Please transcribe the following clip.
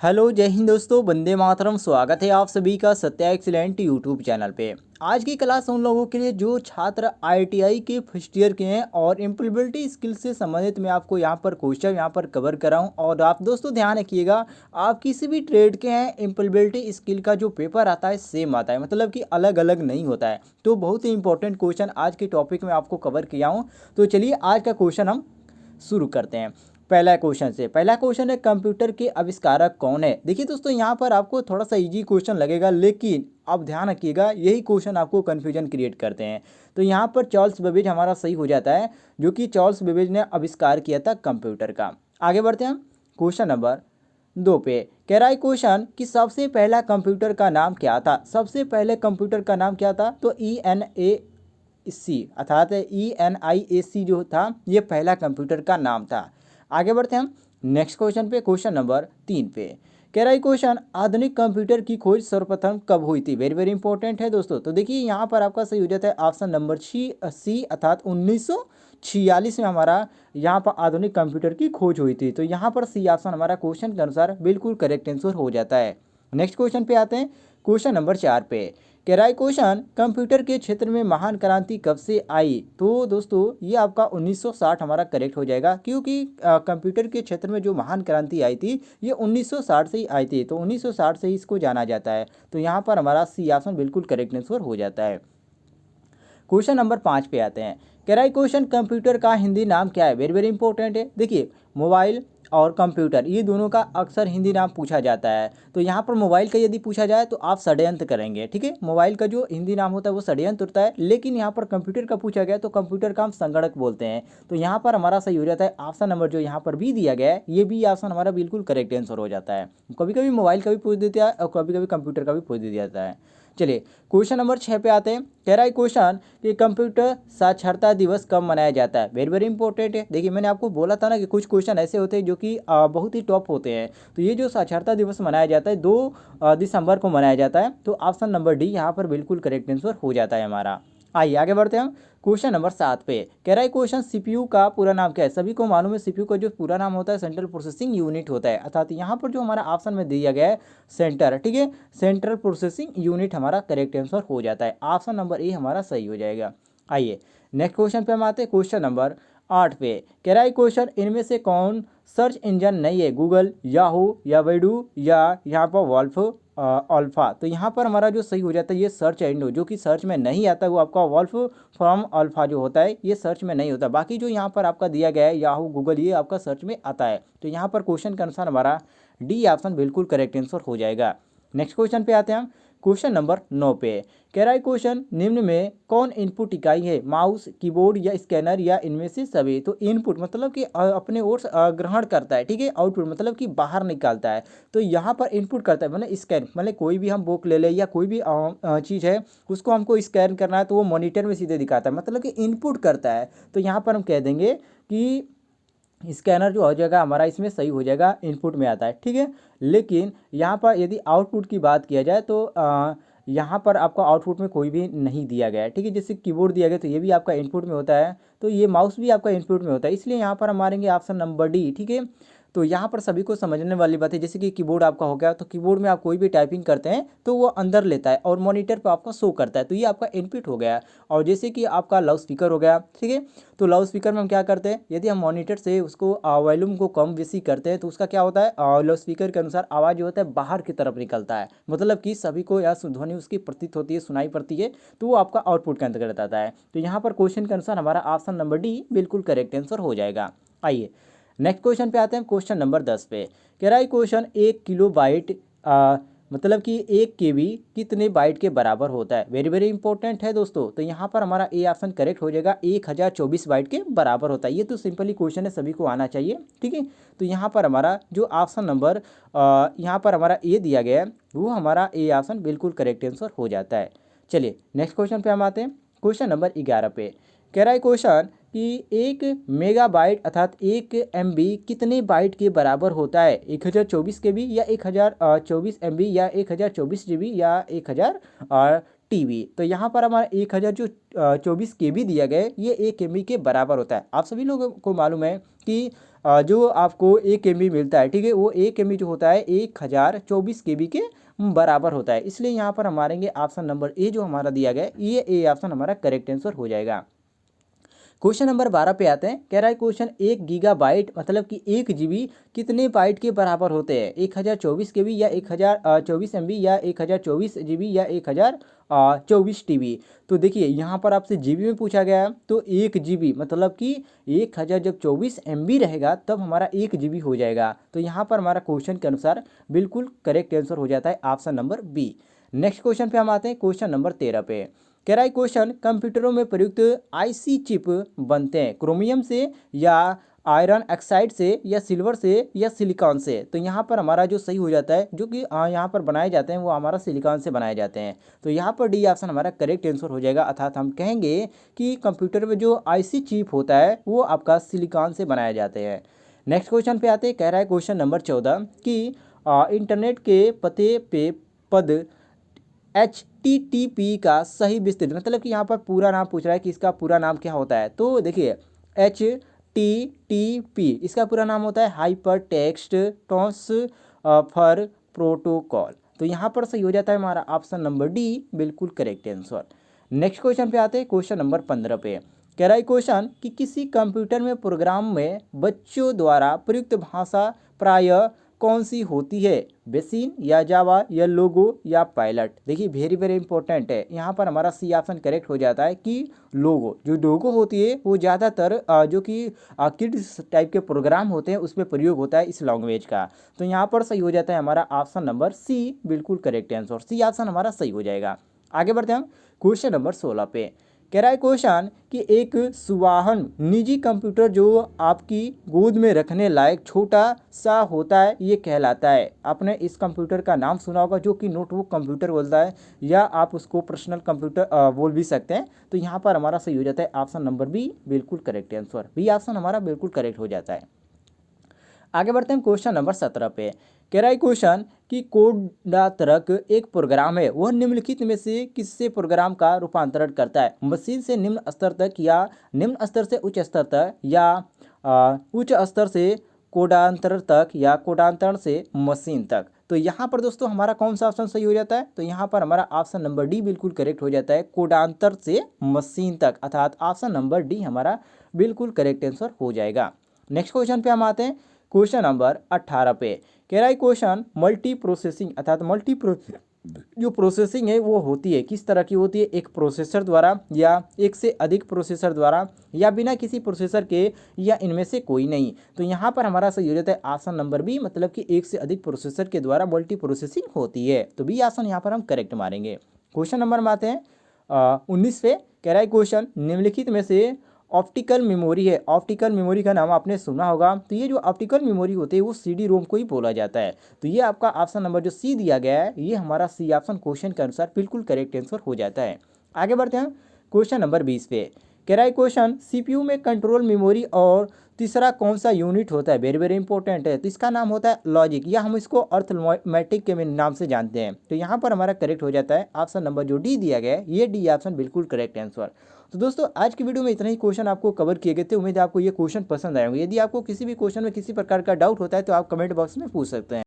Hello जय हिंद दोस्तों, वंदे मातरम। स्वागत है आप सभी का सत्या एक्सीलेंट यूट्यूब चैनल पे। आज की क्लास उन लोगों के लिए जो छात्र आईटीआई के फर्स्ट ईयर के हैं और एम्प्लॉयबिलिटी स्किल से संबंधित मैं आपको यहाँ पर क्वेश्चन यहाँ पर कवर कर रहा हूँ। और आप दोस्तों ध्यान रखिएगा, आप किसी भी ट्रेड के हैं एम्प्लॉयबिलिटी स्किल का जो पेपर आता है सेम आता है, मतलब कि अलग अलग नहीं होता है। तो बहुत ही इंपॉर्टेंट क्वेश्चन आज के टॉपिक में आपको कवर किया हूँ। तो चलिए आज का क्वेश्चन हम शुरू करते हैं। पहला क्वेश्चन है, कंप्यूटर के आविष्कारक कौन है। देखिए दोस्तों, यहाँ पर आपको थोड़ा सा इजी क्वेश्चन लगेगा, लेकिन आप ध्यान रखिएगा यही क्वेश्चन आपको कन्फ्यूजन क्रिएट करते हैं। तो यहाँ पर चार्ल्स बेबेज हमारा सही हो जाता है, जो कि चार्ल्स बेबेज ने आविष्कार किया था कंप्यूटर का। आगे बढ़ते हैं क्वेश्चन नंबर 2 पे। कह रहा है क्वेश्चन कि सबसे पहला कंप्यूटर का नाम क्या था। सबसे पहले कंप्यूटर का नाम क्या था, तो ENIAC अर्थात ENIAC जो था ये पहला कंप्यूटर का नाम था। आगे बढ़ते हैं हम नेक्स्ट क्वेश्चन पे, क्वेश्चन नंबर 3 पे। कह रहा है क्वेश्चन, आधुनिक कंप्यूटर की खोज सर्वप्रथम कब हुई थी। वेरी वेरी इंपॉर्टेंट है दोस्तों। तो देखिए यहाँ पर आपका सही हो जाता है ऑप्शन नंबर सी अर्थात 1946 में हमारा यहाँ पर आधुनिक कंप्यूटर की खोज हुई थी। तो यहाँ पर सी ऑप्शन हमारा क्वेश्चन के अनुसार बिल्कुल करेक्ट आंसर हो जाता है। नेक्स्ट क्वेश्चन पे आते हैं, क्वेश्चन नंबर 4 पे। कह रहा है क्वेश्चन, कंप्यूटर के क्षेत्र में महान क्रांति कब से आई। तो दोस्तों ये आपका 1960 हमारा करेक्ट हो जाएगा, क्योंकि कंप्यूटर के क्षेत्र में जो महान क्रांति आई थी ये 1960 से ही आई थी। तो 1960 से ही इसको जाना जाता है। तो यहाँ पर हमारा सी ऑप्शन बिल्कुल करेक्ट आंसर हो जाता है। क्वेश्चन नंबर 5 पे आते हैं। कह रहा है क्वेश्चन, कंप्यूटर का हिंदी नाम क्या है। वेरी वेरी इंपॉर्टेंट है। देखिए मोबाइल और कंप्यूटर ये दोनों का अक्सर हिंदी नाम पूछा जाता है। तो यहाँ पर मोबाइल का यदि पूछा जाए तो आप षड्यंत्र करेंगे, ठीक है। मोबाइल का जो हिंदी नाम होता है वो षड्यंत्र होता है, लेकिन यहाँ पर कंप्यूटर का पूछा गया तो कंप्यूटर का हम संगणक बोलते हैं। तो यहाँ पर हमारा सही हो जाता है ऑप्शन नंबर जो यहाँ पर भी दिया गया है, ये भी ऑप्शन हमारा बिल्कुल करेक्ट आंसर हो जाता है। कभी कभी मोबाइल का भी पूछ देता है और कभी कभी कंप्यूटर का भी पूछ दिया जाता है। चलिए क्वेश्चन नंबर 6 पे आते हैं। कह रहा है क्वेश्चन कि कंप्यूटर साक्षरता दिवस कब मनाया जाता है। वेरी वेरी इंपॉर्टेंट है। देखिए मैंने आपको बोला था ना कि कुछ क्वेश्चन ऐसे होते हैं जो कि बहुत ही टॉप होते हैं। तो ये जो साक्षरता दिवस मनाया जाता है 2 दिसंबर को मनाया जाता है। तो ऑप्शन नंबर डी यहाँ पर बिल्कुल करेक्ट आंसर हो जाता है हमारा। आइए आगे बढ़ते हैं हम क्वेश्चन नंबर 7 पे। कह रहा है क्वेश्चन, सीपीयू का पूरा नाम क्या है। सभी को मालूम है सीपीयू का जो पूरा नाम होता है सेंट्रल प्रोसेसिंग यूनिट होता है, अर्थात यहाँ पर जो हमारा ऑप्शन में दिया गया है सेंटर, ठीक है, सेंट्रल प्रोसेसिंग यूनिट हमारा करेक्ट आंसर हो जाता है। ऑप्शन नंबर ए हमारा सही हो जाएगा। आइए नेक्स्ट क्वेश्चन पे हम आते हैं, क्वेश्चन नंबर 8 पे। कह रहा है क्वेश्चन, इनमें से कौन सर्च इंजन नहीं है। गूगल, याहू या बैडू या यहाँ पर वॉल्फ अल्फा। तो यहाँ पर हमारा जो सही हो जाता है ये सर्च एंड, जो कि सर्च में नहीं आता वो आपका वॉल्फ फ्रॉम अल्फा जो होता है ये सर्च में नहीं होता। बाकी जो यहाँ पर आपका दिया गया है याहू, गूगल, ये आपका सर्च में आता है। तो यहाँ पर क्वेश्चन के अनुसार हमारा डी ऑप्शन बिल्कुल करेक्ट आंसर हो जाएगा। नेक्स्ट क्वेश्चन पे आते हैं हम क्वेश्चन नंबर 9 पे। कह रहा है क्वेश्चन, निम्न में कौन इनपुट इकाई है। माउस, कीबोर्ड या स्कैनर या इनमें से सभी। तो इनपुट मतलब कि अपने ओर से ग्रहण करता है, ठीक है। आउटपुट मतलब कि बाहर निकालता है। तो यहाँ पर इनपुट करता है मतलब स्कैन, मतलब कोई भी हम बुक ले लें या कोई भी चीज़ है उसको हमको स्कैन करना है तो वो मॉनिटर में सीधे दिखाता है, मतलब कि इनपुट करता है। तो यहाँ पर हम कह देंगे कि स्कैनर जो हो जाएगा हमारा इसमें सही हो जाएगा, इनपुट में आता है, ठीक है। लेकिन यहाँ पर यदि आउटपुट की बात किया जाए तो यहाँ पर आपको आउटपुट में कोई भी नहीं दिया गया है, ठीक है। जैसे कीबोर्ड दिया गया तो ये भी आपका इनपुट में होता है, तो ये माउस भी आपका इनपुट में होता है, इसलिए यहाँ पर हम मारेंगे ऑप्शन नंबर डी, ठीक है। तो यहाँ पर सभी को समझने वाली बात है, जैसे कि कीबोर्ड आपका हो गया तो कीबोर्ड में आप कोई भी टाइपिंग करते हैं तो वो अंदर लेता है और मॉनिटर पर आपका शो करता है, तो ये आपका इनपुट हो गया। और जैसे कि आपका लाउड स्पीकर हो गया, ठीक है। तो लाउड स्पीकर में हम क्या करते हैं, यदि हम मॉनिटर से उसको वॉल्यूम को कम बेसी करते हैं तो उसका क्या होता है, लाउड स्पीकर के अनुसार आवाज़ जो होता है बाहर की तरफ निकलता है, मतलब कि सभी को यह ध्वनि उसकी प्रतीत होती है, सुनाई पड़ती है, तो वो आपका आउटपुट के अंतर्गत आता है। तो यहाँ पर क्वेश्चन के अनुसार हमारा ऑप्शन नंबर डी बिल्कुल करेक्ट आंसर हो जाएगा। आइए नेक्स्ट क्वेश्चन पे आते हैं, क्वेश्चन नंबर 10 पे। कह रहा है क्वेश्चन, 1 किलोबाइट मतलब कि 1 KB कितने बाइट के बराबर होता है। वेरी वेरी इंपॉर्टेंट है दोस्तों। तो यहाँ पर हमारा ए ऑप्शन करेक्ट हो जाएगा, 1024 बाइट के बराबर होता है। ये तो सिंपली क्वेश्चन है, सभी को आना चाहिए, ठीक है। तो यहाँ पर हमारा जो ऑप्शन नंबर यहाँ पर हमारा ए दिया गया है वो हमारा ए ऑप्शन बिल्कुल करेक्ट आंसर हो जाता है। चलिए नेक्स्ट क्वेश्चन पे हम आते हैं, क्वेश्चन नंबर 11 पे। कह रहा है क्वेश्चन कि 1 मेगाबाइट अर्थात 1 MB कितने बाइट के बराबर होता है। 1024 KB या 1024 MB या 1024 GB या 1000 TB। तो यहाँ पर हमारा 1024 KB दिया गया है, ये 1 MB के बराबर होता है। आप सभी लोगों को मालूम है कि जो आपको 1 MB मिलता है, ठीक है, वो 1 MB जो होता है 1024 KB के बराबर होता है। इसलिए यहाँ पर हम मारेंगे ऑप्शन नंबर ए जो हमारा दिया गया है, ये ए ऑप्शन हमारा करेक्ट आंसर हो जाएगा। क्वेश्चन नंबर 12 पे आते हैं। कह रहा है क्वेश्चन 1 GB मतलब कि 1 GB कितने बाइट के बराबर होते हैं? 1024 KB या 1024 MB या 1024 GB या 1024 TB। तो देखिए यहाँ पर आपसे GB में पूछा गया है, तो 1 GB मतलब कि 1000 जब 24 MB रहेगा तब हमारा 1 GB हो जाएगा। तो यहाँ पर हमारा क्वेश्चन के अनुसार बिल्कुल करेक्ट आंसर हो जाता है option number b. Next question पे हम आते हैं, क्वेश्चन नंबर 13 पे। कह रहा है क्वेश्चन कंप्यूटरों में प्रयुक्त IC चिप बनते हैं क्रोमियम से या आयरन ऑक्साइड से या सिल्वर से या सिलिकॉन से। तो यहाँ पर हमारा जो सही हो जाता है, जो कि यहाँ पर बनाए जाते हैं वो हमारा सिलिकॉन से बनाए जाते हैं। तो यहाँ पर डी ऑप्शन हमारा करेक्ट आंसर हो जाएगा, अर्थात हम कहेंगे कि कंप्यूटर में जो IC चिप होता है वो आपका सिलिकॉन से बनाए जाते हैं। नेक्स्ट क्वेश्चन पे आते हैं। कह रहा है क्वेश्चन नंबर 14 कि इंटरनेट के पते पे पद HTTP का सही विस्तृत मतलब कि यहाँ पर पूरा नाम पूछ रहा है कि इसका पूरा नाम क्या होता है। तो देखिए HTTP इसका पूरा नाम होता है हाइपर टेक्स्ट ट्रांसफर प्रोटोकॉल। तो यहाँ पर सही हो जाता है हमारा ऑप्शन नंबर डी, बिल्कुल करेक्ट आंसर। नेक्स्ट क्वेश्चन पे आते हैं, क्वेश्चन नंबर 15 पे। कह रहा है क्वेश्चन कि किसी कंप्यूटर में प्रोग्राम में बच्चों द्वारा प्रयुक्त भाषा प्रायः कौन सी होती है? बेसिन या जावा या लोगो या पायलट। देखिए वेरी वेरी इंपॉर्टेंट है, यहाँ पर हमारा सी ऑप्शन करेक्ट हो जाता है कि लोगो। जो लोगो होती है वो ज़्यादातर जो कि किड्स टाइप के प्रोग्राम होते हैं उसमें प्रयोग होता है इस लैंग्वेज का। तो यहाँ पर सही हो जाता है हमारा ऑप्शन नंबर सी, बिल्कुल करेक्ट आंसर। सी ऑप्शन हमारा सही हो जाएगा। आगे बढ़ते हैं हम क्वेश्चन नंबर 16 पे। कह रहा है क्वेश्चन कि एक सुवाहन निजी कंप्यूटर जो आपकी गोद में रखने लायक छोटा सा होता है ये कहलाता है। आपने इस कंप्यूटर का नाम सुना होगा जो कि नोटबुक कंप्यूटर बोलता है, या आप उसको पर्सनल कंप्यूटर बोल भी सकते हैं। तो यहाँ पर हमारा सही हो जाता है ऑप्शन नंबर बी, बिल्कुल करेक्ट आंसर। बी ऑप्शन हमारा बिल्कुल करेक्ट हो जाता है। आगे बढ़ते हैं क्वेश्चन नंबर 17 पे। कह रहा है क्वेश्चन कि कोडातरक एक प्रोग्राम है, वह निम्नलिखित में से किससे प्रोग्राम का रूपांतरण करता है? मशीन से निम्न स्तर तक या निम्न स्तर से उच्च स्तर तक या उच्च स्तर से कोडांतरण तक या कोडांतरण से मशीन तक। तो यहाँ पर दोस्तों हमारा कौन सा ऑप्शन सही हो जाता है? तो यहाँ पर हमारा ऑप्शन नंबर डी बिल्कुल करेक्ट हो जाता है, कोडांतर से मशीन तक, अर्थात ऑप्शन नंबर डी हमारा बिल्कुल करेक्ट आंसर हो जाएगा। नेक्स्ट क्वेश्चन पे हम आते हैं, क्वेश्चन नंबर 18 पे। कह रहा है क्वेश्चन मल्टी प्रोसेसिंग अर्थात जो प्रोसेसिंग है वो होती है किस तरह की होती है? एक प्रोसेसर द्वारा या एक से अधिक प्रोसेसर द्वारा या बिना किसी प्रोसेसर के या इनमें से कोई नहीं। तो यहाँ पर हमारा सही हो जाता है ऑप्शन नंबर बी, मतलब कि एक से अधिक प्रोसेसर के द्वारा मल्टी प्रोसेसिंग होती है। तो बी ऑप्शन यहाँ पर हम करेक्ट मारेंगे। क्वेश्चन नंबर में आते हैं 19 पे। कह रहा है क्वेश्चन निम्नलिखित में से ऑप्टिकल मेमोरी है, ऑप्टिकल मेमोरी का नाम आपने सुना होगा। तो ये जो ऑप्टिकल मेमोरी होती है वो CD-ROM को ही बोला जाता है। तो ये आपका ऑप्शन नंबर जो सी दिया गया है ये हमारा सी ऑप्शन क्वेश्चन के अनुसार बिल्कुल करेक्ट आंसर हो जाता है। आगे बढ़ते हैं क्वेश्चन नंबर 20 पे। कह रहा है क्वेश्चन CPU में कंट्रोल मेमोरी और तीसरा कौन सा यूनिट होता है? वेरी वेरी इंपॉर्टेंट है। तो इसका नाम होता है लॉजिक, या हम इसको अर्थमेटिक के नाम से जानते हैं। तो यहाँ पर हमारा करेक्ट हो जाता है ऑप्शन नंबर जो डी दिया गया है, ये डी ऑप्शन बिल्कुल करेक्ट आंसर। तो दोस्तों आज की वीडियो में इतना ही क्वेश्चन आपको कवर किए गए थे। उम्मीद है आपको ये क्वेश्चन पसंद आए होंगे। यदि आपको किसी भी क्वेश्चन में किसी प्रकार का डाउट होता है तो आप कमेंट बॉक्स में पूछ सकते हैं।